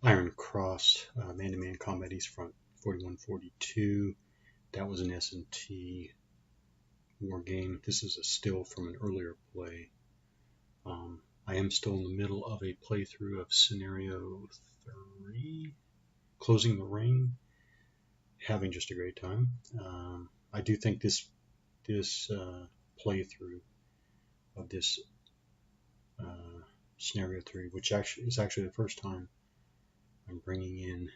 Iron Cross, man-to-man combat East Front 4142. That was an S&T war game. This is a still from an earlier play. I am still in the middle of a playthrough of Scenario 3, Closing the Ring, having just a great time. I do think this playthrough of this Scenario 3, which is actually the first time I'm bringing in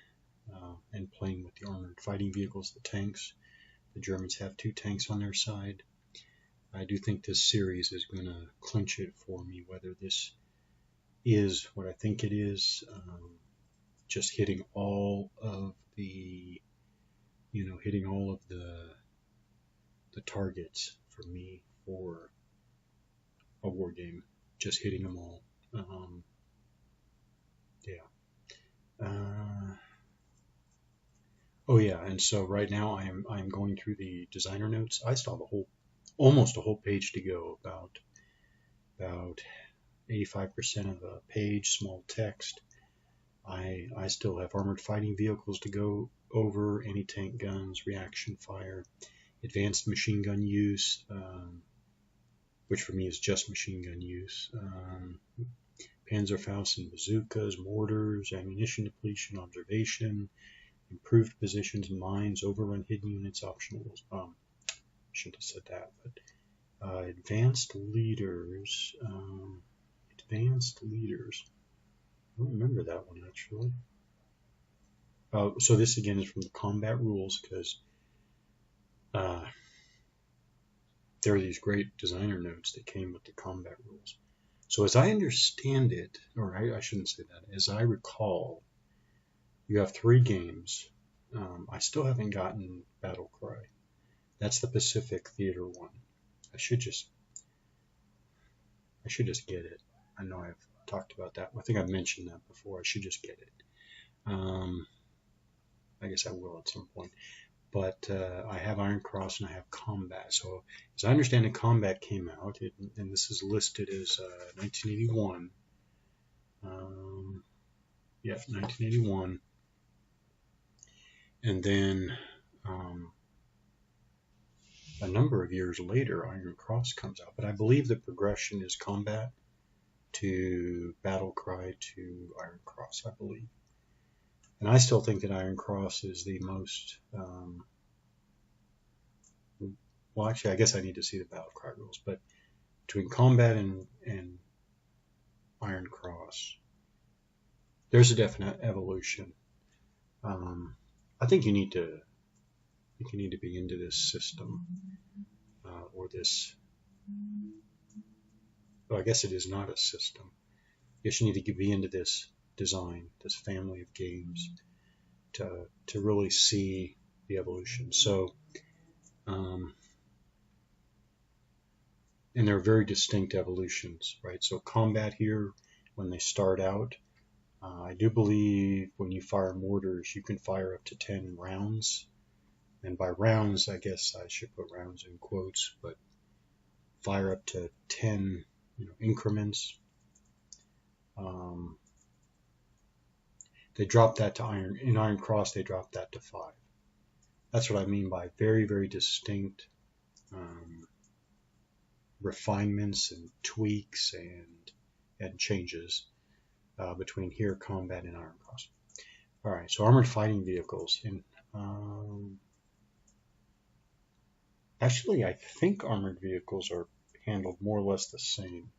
and playing with the armored fighting vehicles, the tanks. The Germans have 2 tanks on their side. I do think this series is going to clinch it for me, whether this is what I think it is, just hitting all of the, hitting all of the targets for me for a war game, just hitting them all. Oh yeah, and so right now I'm going through the designer notes. I still have almost a whole page to go, about 85% of a page, small text. I still have armored fighting vehicles to go over, anti-tank guns, reaction fire, advanced machine gun use, which for me is just machine gun use, Panzerfaust and bazookas, mortars, ammunition depletion, observation, improved positions, mines, overrun hidden units, optional. Shouldn't have said that, but advanced leaders. Advanced leaders. I don't remember that one actually. So this again is from the combat rules, because there are these great designer notes that came with the combat rules. So as I understand it, or I shouldn't say that, as I recall, you have 3 games. I still haven't gotten Battle Cry. That's the Pacific Theater one. I should just get it. I know I've talked about that. I think I've mentioned that before. I should just get it. I guess I will at some point. But I have Iron Cross and I have Combat. So as I understand it, Combat came out, and this is listed as 1981. Yeah, 1981. And then a number of years later, Iron Cross comes out. But I believe the progression is Combat to Battle Cry to Iron Cross, I believe. And I still think that Iron Cross is the most... well, actually, I guess I need to see the Battle Cry rules. But between Combat and Iron Cross, there's a definite evolution. I think you need to be into this system, or this. Well, I guess it is not a system. I guess you need to be into this design, this family of games, to really see the evolution. So, and there are very distinct evolutions, right? So Combat here, when they start out, I do believe when you fire mortars, you can fire up to 10 rounds. And by rounds, I guess I should put rounds in quotes, but fire up to 10 increments. They dropped that to Iron Cross, they dropped that to 5. That's what I mean by very, very distinct refinements and tweaks and changes between here, Combat, and Iron Cross. All right, so armored fighting vehicles. Actually, I think armored vehicles are handled more or less the same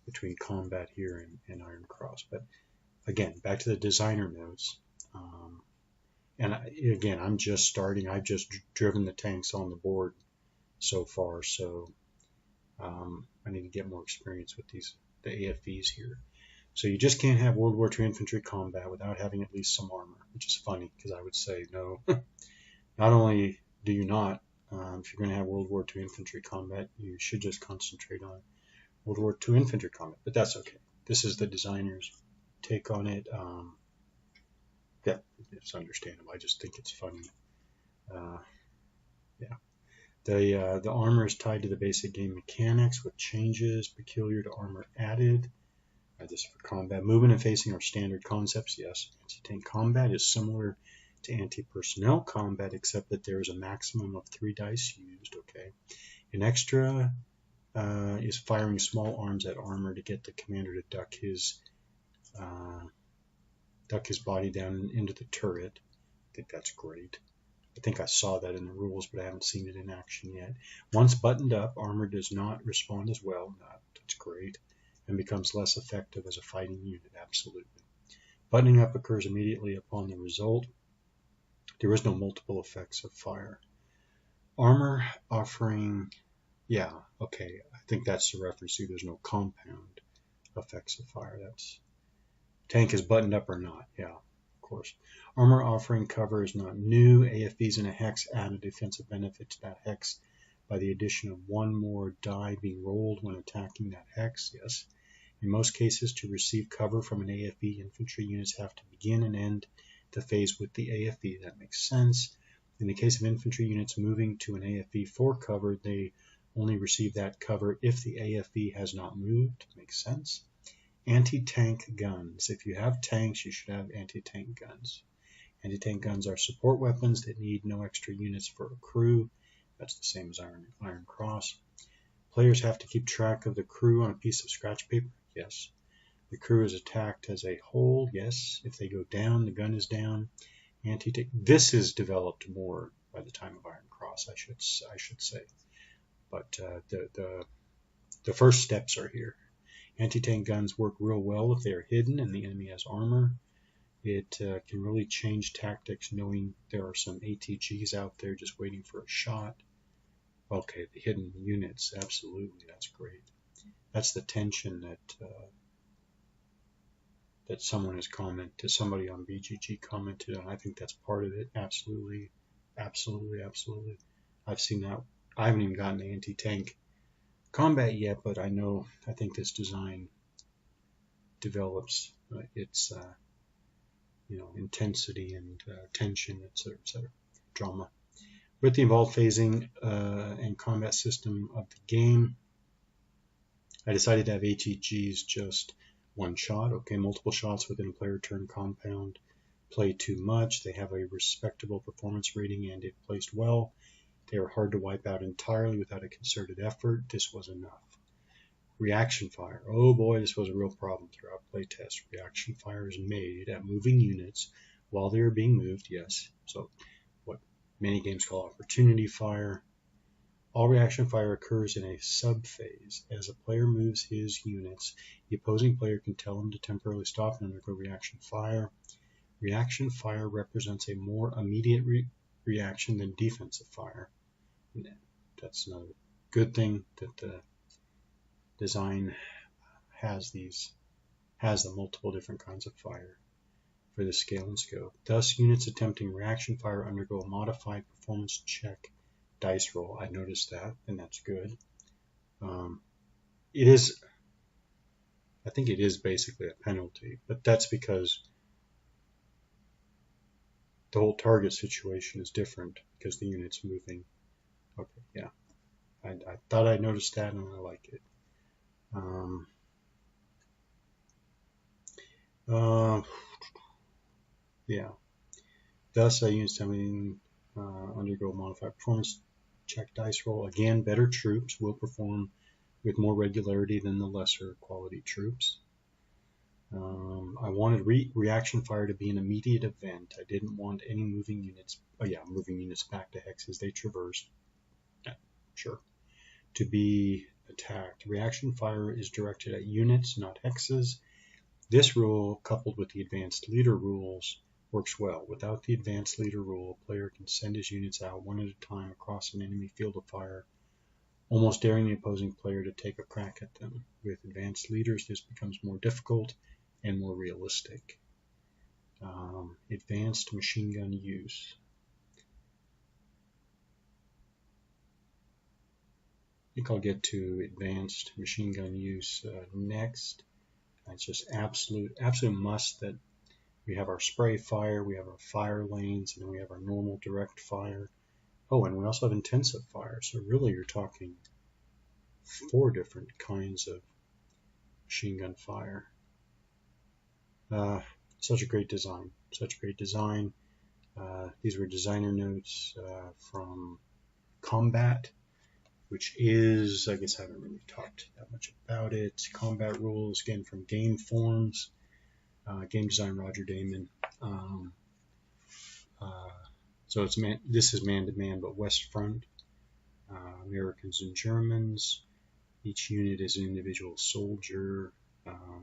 between Combat here and Iron Cross. But again, back to the designer notes. And again, I'm just starting. I've just driven the tanks on the board so far, so I need to get more experience with the AFVs here. So you just can't have World War II infantry combat without having at least some armor, which is funny because I would say no. Not only do you not, if you're going to have World War II infantry combat, you should just concentrate on World War II infantry combat, but that's okay. This is the designer's take on it. Yeah, it's understandable. I just think it's funny. Yeah. The armor is tied to the basic game mechanics with changes peculiar to armor added. This is for combat. Movement and facing are standard concepts, yes. Anti-tank combat is similar to anti-personnel combat, except that there is a maximum of 3 dice used, okay? An extra is firing small arms at armor to get the commander to duck his body down into the turret. I think that's great. I think I saw that in the rules, but I haven't seen it in action yet. Once buttoned up, armor does not respond as well. That's great. And becomes less effective as a fighting unit, absolutely. Buttoning up occurs immediately upon the result. There is no multiple effects of fire. Armor offering, yeah, okay, I think that's the reference to there's no compound effects of fire. That's tank is buttoned up or not, yeah, of course. Armor offering cover is not new. AFVs and a hex add a defensive benefit to that hex by the addition of 1 more die being rolled when attacking that hex, yes. In most cases, to receive cover from an AFV, infantry units have to begin and end the phase with the AFV. That makes sense. In the case of infantry units moving to an AFV for cover, they only receive that cover if the AFV has not moved. Makes sense. Anti-tank guns. If you have tanks, you should have anti-tank guns. Anti-tank guns are support weapons that need no extra units for a crew. That's the same as Iron Cross. Players have to keep track of the crew on a piece of scratch paper. Yes. The crew is attacked as a whole. Yes. If they go down, the gun is down. Anti-tank. This is developed more by the time of Iron Cross, I should say. But the first steps are here. Anti-tank guns work real well if they are hidden and the enemy has armor. It can really change tactics knowing there are some ATGs out there just waiting for a shot. Okay, the hidden units, absolutely, that's great. That's the tension that someone has commented, somebody on BGG commented on. I think that's part of it. Absolutely, absolutely, absolutely. I've seen that. I haven't even gotten the anti-tank combat yet, but I think this design develops its intensity and tension, etc., drama. With the involved phasing and combat system of the game, I decided to have ATGs just 1 shot. Okay, multiple shots within a player turn compound play too much. They have a respectable performance rating, and if placed well, they are hard to wipe out entirely without a concerted effort. This was enough. Reaction fire. Oh boy, this was a real problem throughout playtest. Reaction fire is made at moving units while they are being moved, yes. So what many games call opportunity fire. All reaction fire occurs in a subphase. As a player moves his units, the opposing player can tell him to temporarily stop and undergo reaction fire. Reaction fire represents a more immediate reaction than defensive fire. And that's another good thing that the design has the multiple different kinds of fire for the scale and scope. Thus, units attempting reaction fire undergo a modified performance check dice roll. I noticed that, and that's good. I think it is basically a penalty, but that's because the whole target situation is different because the unit's moving. Okay, yeah. I thought I noticed that, and I like it. Yeah. Thus, units having undergo modified performance check dice roll. Again, better troops will perform with more regularity than the lesser quality troops. I wanted reaction fire to be an immediate event. I didn't want any moving units. Oh yeah, moving units back to hexes they traverse. Yeah, sure. To be attacked. Reaction fire is directed at units, not hexes. This rule, coupled with the advanced leader rules, works well. Without the advanced leader rule, a player can send his units out one at a time across an enemy field of fire, almost daring the opposing player to take a crack at them. With advanced leaders, this becomes more difficult and more realistic. Advanced machine gun use. I think I'll get to advanced machine gun use next. It's just absolute must that we have our spray fire, we have our fire lanes, and then we have our normal direct fire. Oh, and we also have intensive fire. So really you're talking 4 different kinds of machine gun fire. Such a great design. Such a great design. These were designer notes from Combat, which is, I guess I haven't really talked that much about it. Combat rules, again, from Game Forms, game design Roger Damon. Um, uh, so this is man-to-man, but West Front, Americans and Germans. Each unit is an individual soldier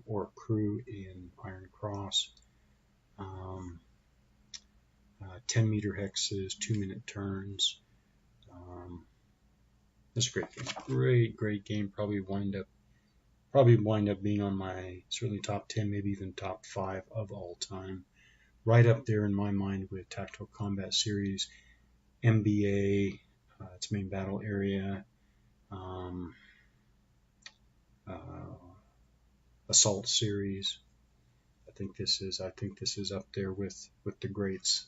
or crew in Iron Cross. 10-meter hexes, 2-minute turns. It's a great game. Great game. Probably wind up being on my certainly top 10, maybe even top 5 of all time. Right up there in my mind with Tactical Combat Series, MBA, its main battle area, Assault Series. I think this is up there with the greats.